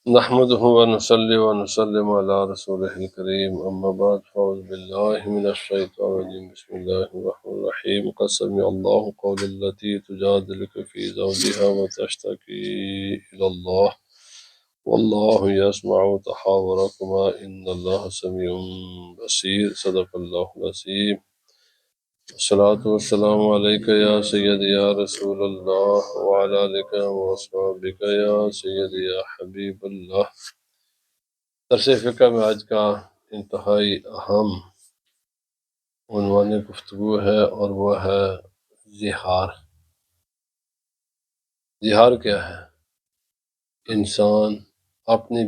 نحمده ونصلي ونسلم على رسوله الكريم أما بعد فأعوذ بالله من الشيطان الرجيم بسم الله الرحمن الرحيم قد سمع الله قول التي تجادلك في زوجها وتشتكي إلى الله والله يسمع تحاوركما إن الله سميع بصير صدق الله العظيم الصلاة والسلام عليك يا سيدي يا رسول الله وعلى آلك وأصحابك يا سيدي يا حبيب الله۔ درس فقہ میں آج کا انتہائی اہم عنوان گفتگو ہے اور وہ ہے زہار۔ زہار کیا ہے؟ انسان اپنی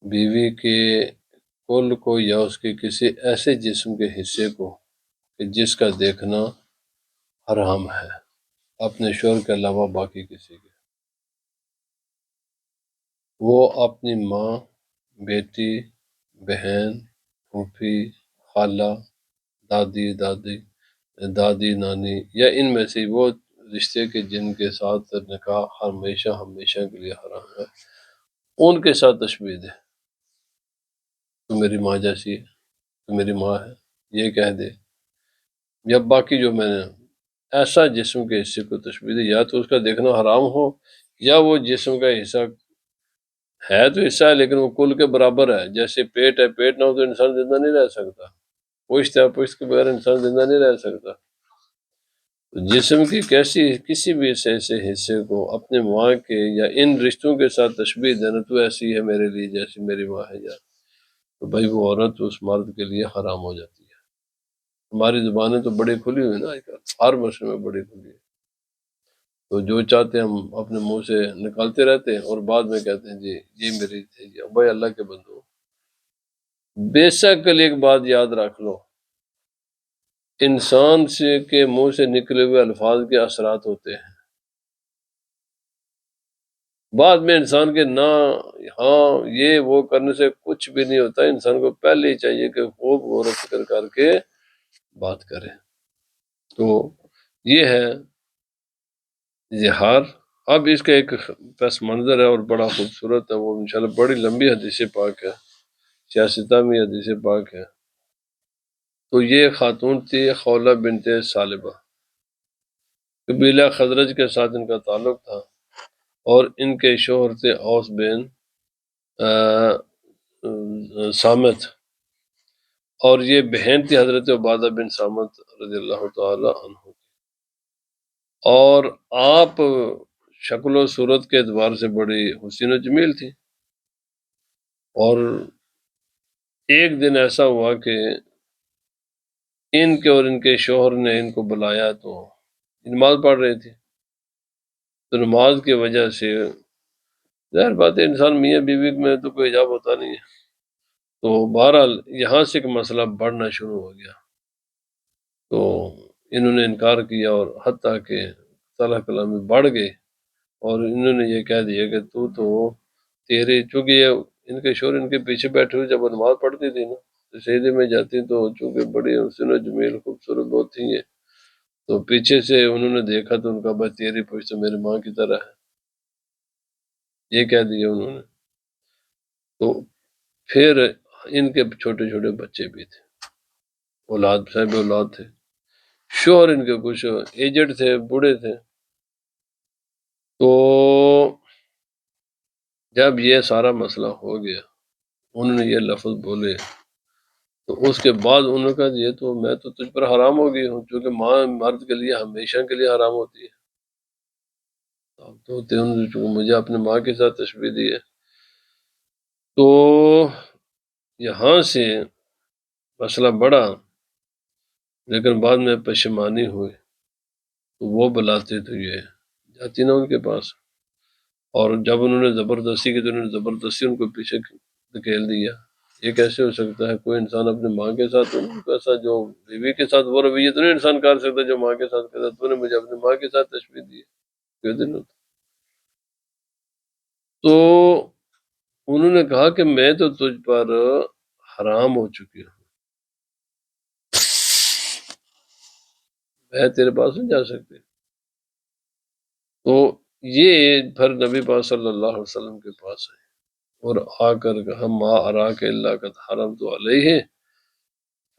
بیوی کے کل کو یا اس کے کسی ایسے جسم کے حصے کو کہ جس کا دیکھنا حرام ہے اپنے شوہر کے علاوہ باقی کسی کے، وہ اپنی ماں، بیٹی، بہن، پھوپھی، خالہ، دادی نانی یا ان میں سے وہ رشتے کے جن کے ساتھ نکاح ہمیشہ کے لیے حرام ہے، ان کے ساتھ تشبیہ دے۔ تو میری ماں جیسی ہے، تو میری ماں ہے، یہ کہہ دے، یا باقی جو میں نے ایسا جسم کے حصے کو تشبیہ دے، یا تو اس کا دیکھنا حرام ہو یا وہ جسم کا حصہ ہے تو حصہ ہے لیکن وہ کل کے برابر ہے۔ جیسے پیٹ ہے، پیٹ نہ ہو تو انسان زندہ نہیں رہ سکتا، پشت ہے، پشت کے بغیر انسان زندہ نہیں رہ سکتا۔ جسم کی کسی بھی ایسے حصے کو اپنے ماں کے یا ان رشتوں کے ساتھ تشبیہ دینا، تو ایسی ہے میرے لیے جیسی میری ماں ہے، یا تو بھائی وہ عورت اس مرد کے لیے حرام ہو جاتی ہے۔ ہماری زبانیں تو بڑی کھلی ہوئی نا آج کل، ہر مسئلے میں بڑی کھلی ہے، تو جو چاہتے ہیں ہم اپنے منہ سے نکالتے رہتے ہیں اور بعد میں کہتے ہیں جی یہ میری تھی۔ بھائی اللہ کے بندو، بے شک ایک بات یاد رکھ لو، انسان سے کے منہ سے نکلے ہوئے الفاظ کے اثرات ہوتے ہیں، بعد میں انسان کے نہ ہاں یہ وہ کرنے سے کچھ بھی نہیں ہوتا۔ انسان کو پہلے ہی چاہیے کہ خوب غور و فکر کر کے بات کرے۔ تو یہ ہے زہار۔ اب اس کا ایک پس منظر ہے اور بڑا خوبصورت ہے، وہ انشاءاللہ بڑی لمبی حدیث پاک ہے، 86ویں حدیث پاک ہے۔ تو یہ خاتون تھی خولہ بنت ثعلبہ، قبیلہ خزرج کے ساتھ ان کا تعلق تھا، اور ان کے شوہر تھے اوس بن صامت، اور یہ بہن تھی حضرت عبادہ بن صامت رضی اللہ تعالی عنہ، اور آپ شکل و صورت کے اعتبار سے بڑی حسین و جمیل تھی۔ اور ایک دن ایسا ہوا کہ ان کے اور ان کے شوہر نے ان کو بلایا، تو نماز پڑھ رہی تھی، تو نماز کی وجہ سے ظاہر بات ہے انسان میاں بیوی میں تو کوئی حجاب ہوتا نہیں ہے، تو بہرحال یہاں سے ایک مسئلہ بڑھنا شروع ہو گیا، تو انہوں نے انکار کیا اور حتیٰ کہ صلاح کلامی بڑھ گئے، اور انہوں نے یہ کہہ دیا کہ تو تیرے، چونکہ یہ ان کے شوہر ان کے پیچھے بیٹھے ہوئے جب وہ نماز پڑھتی تھی نا تو سجدے میں جاتی، تو چونکہ بڑی حسن و جمیل خوبصورت بہت تھی یہ، تو پیچھے سے انہوں نے دیکھا تو ان کا بھائی تیری پشت تو میری ماں کی طرح ہے، یہ کہہ دیا انہوں نے۔ تو پھر ان کے چھوٹے چھوٹے بچے بھی تھے، اولاد صاحب اولاد تھے، شوہر ان کے کچھ ایجڈ تھے، بوڑھے تھے۔ تو جب یہ سارا مسئلہ ہو گیا، انہوں نے یہ لفظ بولے، تو اس کے بعد انہوں نے کہا یہ تو میں تو تجھ پر حرام ہو گئی ہوں، چونکہ ماں مرد کے لیے ہمیشہ کے لیے حرام ہوتی ہے، اب تو انہوں نے چونکہ مجھے اپنے ماں کے ساتھ تشبیہ دی ہے۔ تو یہاں سے مسئلہ بڑھا، لیکن بعد میں پشیمانی ہوئی، تو وہ بلاتے تو یہ جاتی نا ان کے پاس، اور جب انہوں نے زبردستی کی تو انہوں نے زبردستی ان کو پیچھے دھکیل دیا۔ یہ کیسے ہو سکتا ہے؟ کوئی انسان اپنے ماں کے ساتھ ایسا جو بیوی کے ساتھ وہ رویہ تو نہیں انسان کر سکتا جو ماں کے ساتھ کرتا، تو نے مجھے اپنی ماں کے ساتھ تشبیہ دی ہے، کیوں دن ہوتا؟ تو انہوں نے کہا کہ میں تو تجھ پر حرام ہو چکی ہوں، میں تیرے پاس نہیں جا سکتی۔ تو یہ پھر نبی پاک صلی اللہ علیہ وسلم کے پاس آئے اور آ کر کہا ما اراک الا قد حرمت علیہ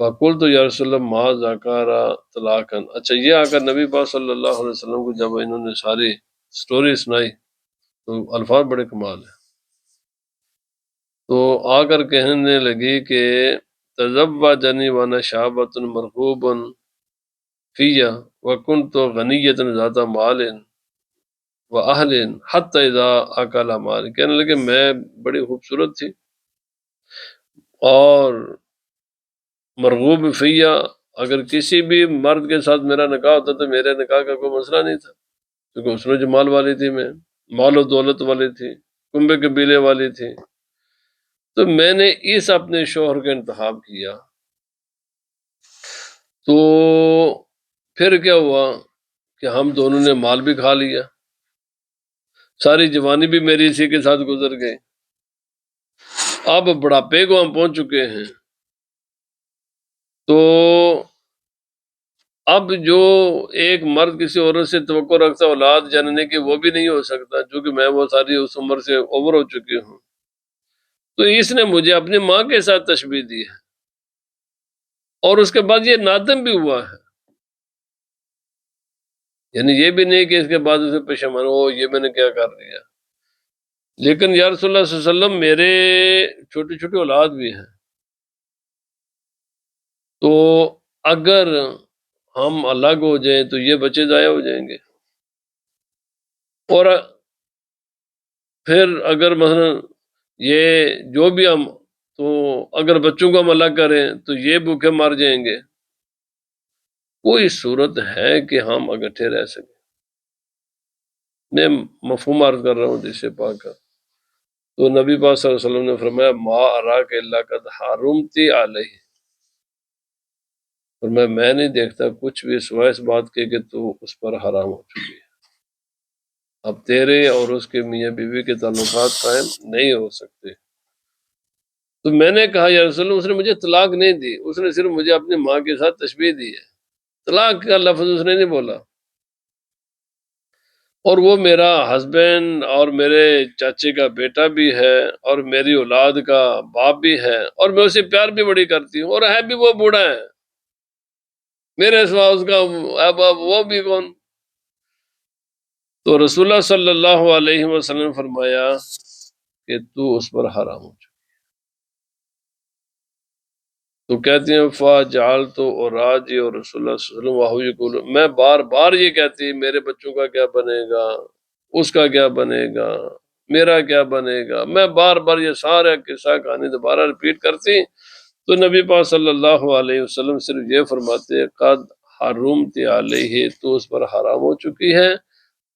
فقلت یا رسول اللہ ما ذکر طلاقا۔ اچھا یہ آ کر نبی پاک صلی اللہ علیہ وسلم کو جب انہوں نے ساری سٹوری سنائی تو الفاظ بڑے کمال ہیں، تو آ کر کہنے لگی کہ تزوجنی وانا شابۃ مرغوب فیہ وکنت غنیۃ ذات مال واہل حتی اذا اکل مال، کہنے لگے میں بڑی خوبصورت تھی اور مرغوب فیہ، اگر کسی بھی مرد کے ساتھ میرا نکاح ہوتا تو میرے نکاح کا کوئی مسئلہ نہیں تھا، کیونکہ اس میں جو مال والی تھی، میں مال و دولت والی تھی، کنبے قبیلے والی تھی، تو میں نے اس اپنے شوہر کا انتخاب کیا۔ تو پھر کیا ہوا کہ ہم دونوں نے مال بھی کھا لیا، ساری جوانی بھی میری اسی کے ساتھ گزر گئی، اب بڑھاپے کو ہم پہنچ چکے ہیں، تو اب جو ایک مرد کسی عورت سے توقع رکھتا اولاد جننے کی وہ بھی نہیں ہو سکتا، چونکہ میں وہ ساری اس عمر سے اوور ہو چکی ہوں، تو اس نے مجھے اپنی ماں کے ساتھ تشبیہ دی ہے، اور اس کے بعد یہ نادم بھی ہوا ہے، یعنی یہ بھی نہیں کہ اس کے بعد اسے پشیمان ہو یہ میں نے کیا کر دیا، لیکن یا رسول اللہ صلی اللہ علیہ وسلم میرے چھوٹی چھوٹی اولاد بھی ہیں، تو اگر ہم الگ ہو جائیں تو یہ بچے ضائع ہو جائیں گے، اور پھر اگر مثلا یہ جو بھی ہم، تو اگر بچوں کو ہم الگ کریں تو یہ بھوکے مر جائیں گے، کوئی صورت ہے کہ ہم اکٹھے رہ سکیں؟ میں مفہوم عرض کر رہا ہوں حدیث پاک کا، تو نبی پاک صلی اللہ علیہ وسلم نے فرمایا ما اراک الا قد حرمتی علیہ، اور میں نہیں دیکھتا کچھ بھی سوائے اس بات کے کہ تو اس پر حرام ہو چکی ہے، اب تیرے اور اس کے میاں بیوی کے تعلقات قائم نہیں ہو سکتے۔ تو میں نے کہا یا رسول اللہ، اس نے مجھے طلاق نہیں دی، اس نے صرف مجھے اپنی ماں کے ساتھ تشبیہ دی ہے، طلاق کا لفظ اس نے نہیں بولا، اور وہ میرا ہسبینڈ اور میرے چاچے کا بیٹا بھی ہے اور میری اولاد کا باپ بھی ہے، اور میں اسے پیار بھی بڑی کرتی ہوں، اور ہے بھی وہ بوڑھا ہے میرے سوا، اس کا اب وہ بھی کون؟ تو رسول اللہ صلی اللہ علیہ وسلم نے فرمایا کہ تو اس پر حرام ہو چکا۔ تو کہتے ہیں فَجَعَلْتُ أُرَاجِعُ رسول اللہ صلی اللہ علیہ وسلم وَهُوَ يَقُولُ، میں بار بار یہ کہتی میرے بچوں کا کیا بنے گا، اس کا کیا بنے گا، میرا کیا بنے گا، میں بار بار یہ سارا قصہ کہانی دوبارہ ریپیٹ کرتی، تو نبی پاک صلی اللہ علیہ وسلم صرف یہ فرماتے قد حرمت علیہ، تو اس پر حرام ہو چکی ہے،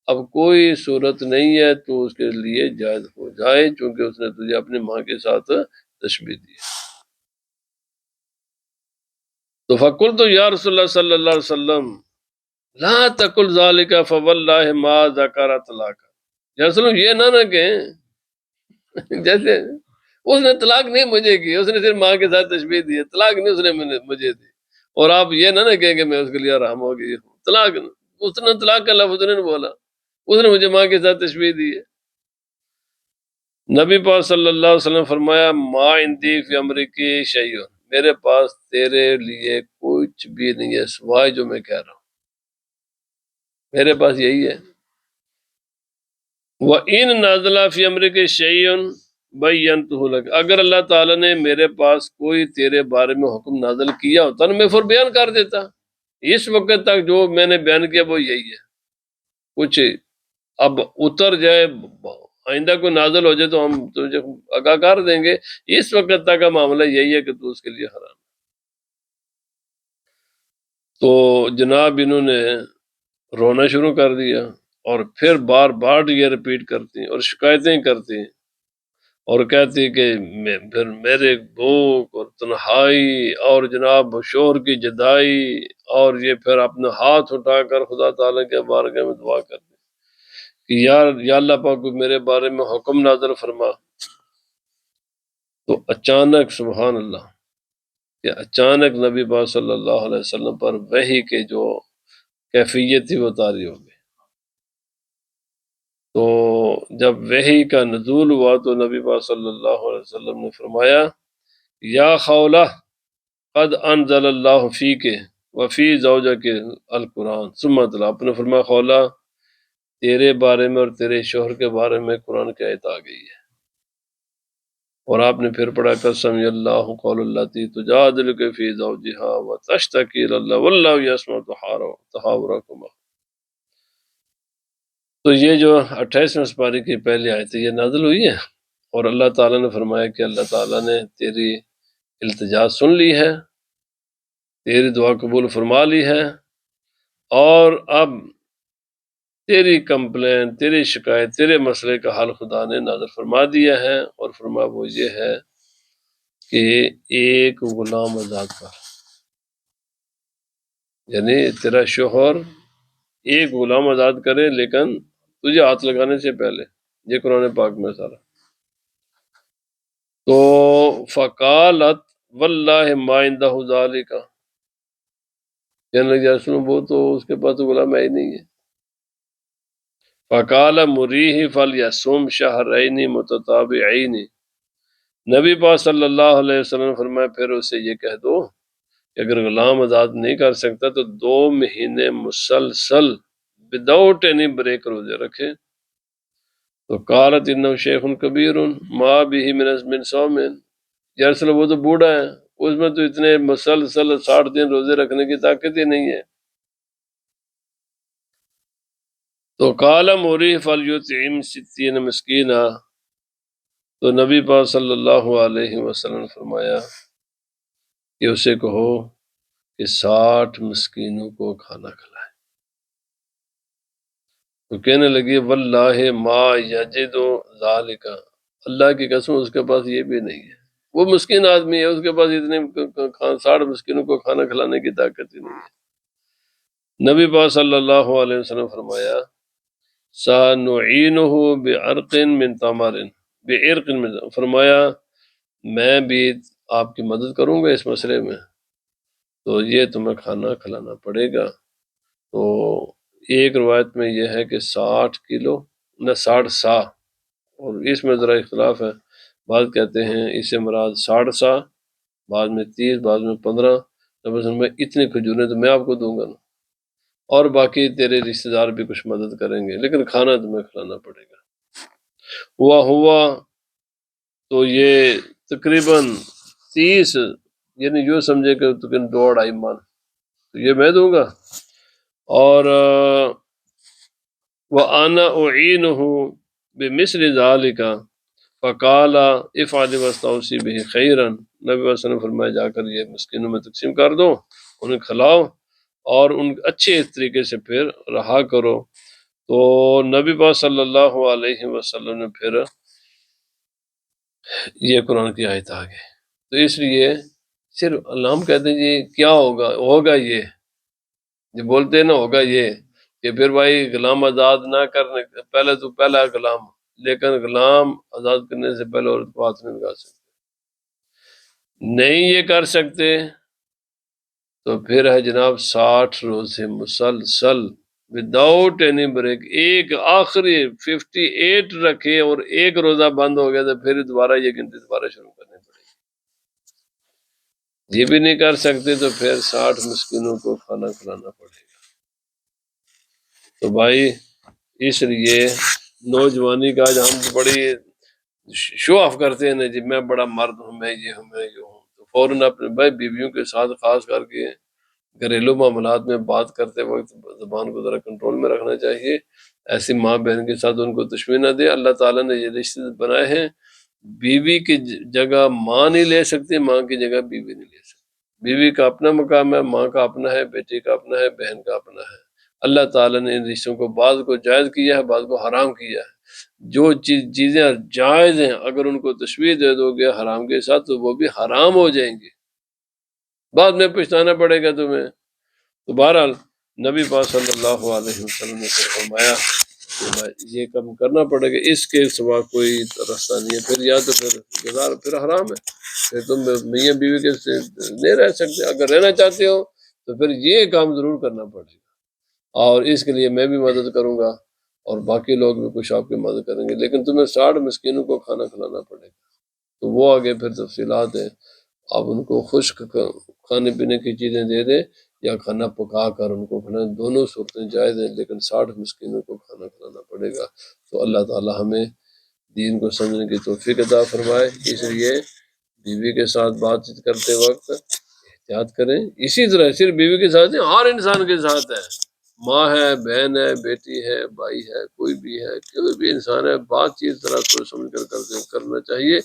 اب کوئی صورت نہیں ہے تو اس کے لیے جائز ہو جائے، چونکہ اس نے تجھے اپنی ماں کے ساتھ تشبیہ دی۔ تو فقلت یا رسول اللہ صلی اللہ علیہ وسلم لا تقل ذالک فواللہ ما ذکر طلاق، یا رسول اللہ یہ نہ کہیں جیسے اس نے طلاق نہیں مجھے کی، اس نے صرف ماں کے ساتھ تشبیہ دی ہے، طلاق نہیں اس نے مجھے دی، اور آپ یہ نہ کہیں کہ میں اس کے لیے حرام ہو گئی ہوں، طلاق اس نے طلاق کا لفظ نہیں بولا، اس نے مجھے ماں کے ساتھ تشبیہ دی ہے۔ نبی پاک صلی اللہ علیہ وسلم فرمایا ما عندی فی امرکی شیء، میرے پاس تیرے لیے کچھ بھی نہیں ہے سوائے جو میں کہہ رہا ہوں، میرے پاس یہی ہے۔ وَإِن نَازَلَ فِي أَمْرِكَ شَيْءٌ بَيَّنْتُهُ لَكَ، اگر اللہ تعالیٰ نے میرے پاس کوئی تیرے بارے میں حکم نازل کیا ہوتا نا، میں پھر بیان کر دیتا، اس وقت تک جو میں نے بیان کیا وہ یہی ہے، کچھ اب اتر جائے آئندہ کوئی نازل ہو جائے تو ہم تجھے آگاہ کر دیں گے، اس وقت تک کا معاملہ یہی ہے کہ تو اس کے لیے حرام۔ تو جناب انہوں نے رونا شروع کر دیا، اور پھر بار بار یہ ریپیٹ کرتی اور شکایتیں کرتی، اور کہتی کہ پھر میرے بھوک اور تنہائی اور جناب شوہر کی جدائی، اور یہ پھر اپنا ہاتھ اٹھا کر خدا تعالیٰ کے بارگاہ میں دعا کرتی کہ یا اللہ پاک میرے بارے میں حکم نازل فرما۔ تو اچانک سبحان اللہ کہ اچانک نبی پاک صلی اللہ علیہ وسلم پر وحی کے جو کیفیت تھی وہ طاری ہو گئی، تو جب وحی کا نزول ہوا تو نبی پاک صلی اللہ علیہ وسلم نے فرمایا یا خولہ قد انزل اللہ فیک وفی زوجک القرآن ثم تلا، آپ نے فرمایا خولہ تیرے بارے میں اور تیرے شوہر کے بارے میں قرآن کی آیت آ گئی ہے، اور آپ نے پھر پڑھا قسم اللہ قول التی تجادلک فی زوجہا وتشتکی الی اللہ واللہ یسمع تحاورکما۔ تو یہ جو 28ویں سپارے کی پہلی آیت ہے یہ نازل ہوئی ہے، اور اللہ تعالیٰ نے فرمایا کہ اللہ تعالیٰ نے تیری التجا سن لی ہے، تیری دعا قبول فرما لی ہے، اور اب تیری کمپلین، تیری شکایت، تیرے مسئلے کا حل خدا نے نازل فرما دیا ہے، اور فرما وہ یہ ہے کہ ایک غلام آزاد کر، یعنی تیرا شوہر ایک غلام آزاد کرے لیکن تجھے ہاتھ لگانے سے پہلے، یہ قرآن پاک میں سارا۔ تو فقالت واللہ ما عندہ ذالک، کہنے لگی یا رسول اللہ، وہ تو اس کے پاس تو غلام ہے ہی نہیں ہے۔ فقال مریہ فلیصم شہرین متتابعین، نبی پاک صلی اللہ علیہ وسلم نے فرمایا پھر اسے یہ کہہ دو کہ اگر غلام آزاد نہیں کر سکتا تو 2 مہینے مسلسل وداؤٹ اینی بریک روزے رکھے۔ تو قالت انہ شیخ کبیر ما به من صوم، یا رسول اللہ وہ تو بوڑھا ہے، اس میں تو اتنے مسلسل 60 دن روزے رکھنے کی طاقت ہی نہیں ہے۔ تو قال موری فلیطعم 60 مسکینہ، تو نبی پاک صلی اللہ علیہ وسلم نے فرمایا کہ اسے کہو کہ 60 مسکینوں کو کھانا کھلائے۔ تو کہنے لگی واللہ ما یجد ذالک، اللہ کی قسم اس کے پاس یہ بھی نہیں ہے، وہ مسکین آدمی ہے، اس کے پاس اتنے 60 مسکینوں کو کھانا کھلانے کی طاقت ہی نہیں ہے۔ نبی پاک صلی اللہ علیہ وسلم فرمایا سَنُعِينُهُ بِعَرْقٍ مِّن تَمَرٍ بِعِرْقٍ مِّن، فرمایا میں بھی آپ کی مدد کروں گا اس مسئلے میں، تو یہ تمہیں کھانا کھلانا پڑے گا۔ تو ایک روایت میں یہ ہے کہ 60 کلو نہ 60 سا، اور اس میں ذرا اختلاف ہے، بعض کہتے ہیں اس سے مراد 60 سا، بعض میں 30، بعض میں 15۔ مثلا میں اتنی کھجوریں تو میں آپ کو دوں گا نا، اور باقی تیرے رشتہ دار بھی کچھ مدد کریں گے، لیکن کھانا تمہیں کھلانا پڑے گا۔ ہوا تو یہ تقریباً 30، یعنی یوں سمجھے کہ تقریباً 2-2.5 من، تو یہ میں دوں گا۔ اور وَأَنَا أُعِينُهُ بِمِثْلِ ذَلِكَ فَقَالَ افعل واستوصِ بِهِ خَيْرًا، نبی صلی اللہ علیہ وسلم نے فرمایا جا کر یہ مسکینوں میں تقسیم کر دو، انہیں کھلاؤ، اور ان اچھے طریقے سے پھر رہا کرو۔ تو نبی پاک صلی اللہ علیہ وسلم نے پھر یہ قرآن کی آیت آ گئی۔ تو اس لیے صرف اللہ ہم کہتے ہیں جی کیا ہوگا یہ بولتے ہیں نا ہوگا یہ کہ پھر بھائی غلام آزاد نہ کرنے پہلے تو پہلا غلام، لیکن غلام آزاد کرنے سے پہلے عورت کو ہاتھ نہیں لگا سکتے، نہیں یہ کر سکتے تو پھر ہے جناب 60 روزے مسلسل وداؤٹ اینی بریک، ایک آخری 58 رکھے اور ایک روزہ بند ہو گیا تو پھر دوبارہ یہ گنتی دوبارہ شروع کرنی پڑے گی۔ یہ بھی نہیں کر سکتے تو پھر 60 مسکینوں کو کھانا کھلانا پڑے گا۔ تو بھائی اس لیے نوجوانی کا آج ہم بڑی شو آف کرتے ہیں نا جی میں بڑا مرد ہوں، میں یہ ہوں، میں یہ ہوں، تو فوراً اپنے بھائی بیویوں کے ساتھ خاص کر کے گھریلو معاملات میں بات کرتے وقت زبان کو ذرا کنٹرول میں رکھنا چاہیے، ایسی ماں بہن کے ساتھ ان کو تشویش نہ دے۔ اللہ تعالیٰ نے یہ رشتے بنائے ہیں، بیوی کی جگہ ماں نہیں لے سکتی، ماں کی جگہ بیوی نہیں لے سکتی، بیوی کا اپنا مقام ہے، ماں کا اپنا ہے، بیٹی کا اپنا ہے، بہن کا اپنا ہے۔ اللہ تعالیٰ نے ان رشتوں کو بعض کو جائز کیا ہے، بعض کو حرام کیا ہے۔ جو چیزیں جائز ہیں اگر ان کو تشویش دے دو گے حرام کے ساتھ تو وہ بھی حرام ہو جائیں گے، بعد میں پچھتانا پڑے گا تمہیں۔ تو بہرحال نبی پاک صلی اللہ علیہ وسلم نے فرمایا کہ یہ کام کرنا پڑے گا، اس کے سوا کوئی راستہ نہیں ہے، پھر یا تو پھر گزار پھر حرام ہے، پھر تم میاں بیوی کے سے نہیں رہ سکتے، اگر رہنا چاہتے ہو تو پھر یہ کام ضرور کرنا پڑے گا، اور اس کے لیے میں بھی مدد کروں گا۔ اور باقی لوگ بھی کچھ آپ کی مدد کریں گے، لیکن تمہیں 60 مسکینوں کو کھانا کھلانا پڑے گا۔ تو وہ آگے پھر تفصیلات ہیں، آپ ان کو خشک کھانے پینے کی چیزیں دے دیں یا کھانا پکا کر ان کو کھلانا، دونوں صورتیں جائز ہیں، لیکن 60 مسکینوں کو کھانا کھلانا پڑے گا۔ تو اللہ تعالی ہمیں دین کو سمجھنے کی توفیق عطا فرمائے۔ اس لیے بیوی کے ساتھ بات چیت کرتے وقت احتیاط کریں، اسی طرح صرف بیوی کے ساتھ نہیں، ہر انسان کے ساتھ ہے، ماں ہے، بہن ہے، بیٹی ہے، بھائی ہے، کوئی بھی ہے، کوئی بھی انسان ہے، بات چیت ذرا سوچ سمجھ کر کرنا چاہیے،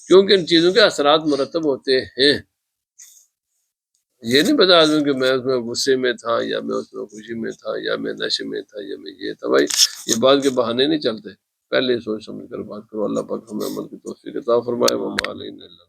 کیونکہ ان چیزوں کے اثرات مرتب ہوتے ہیں۔ یہ نہیں پتا آدمی کہ میں اس میں غصے میں تھا یا میں اس میں خوشی میں تھا یا میں نشے میں تھا یا میں یہ تھا، بھائی یہ بات کے بہانے نہیں چلتے، پہلے سوچ سمجھ کر بات کرو۔ اللہ پاک ہمیں عمل کی توفیق عطا فرمائے۔ وما علینا الا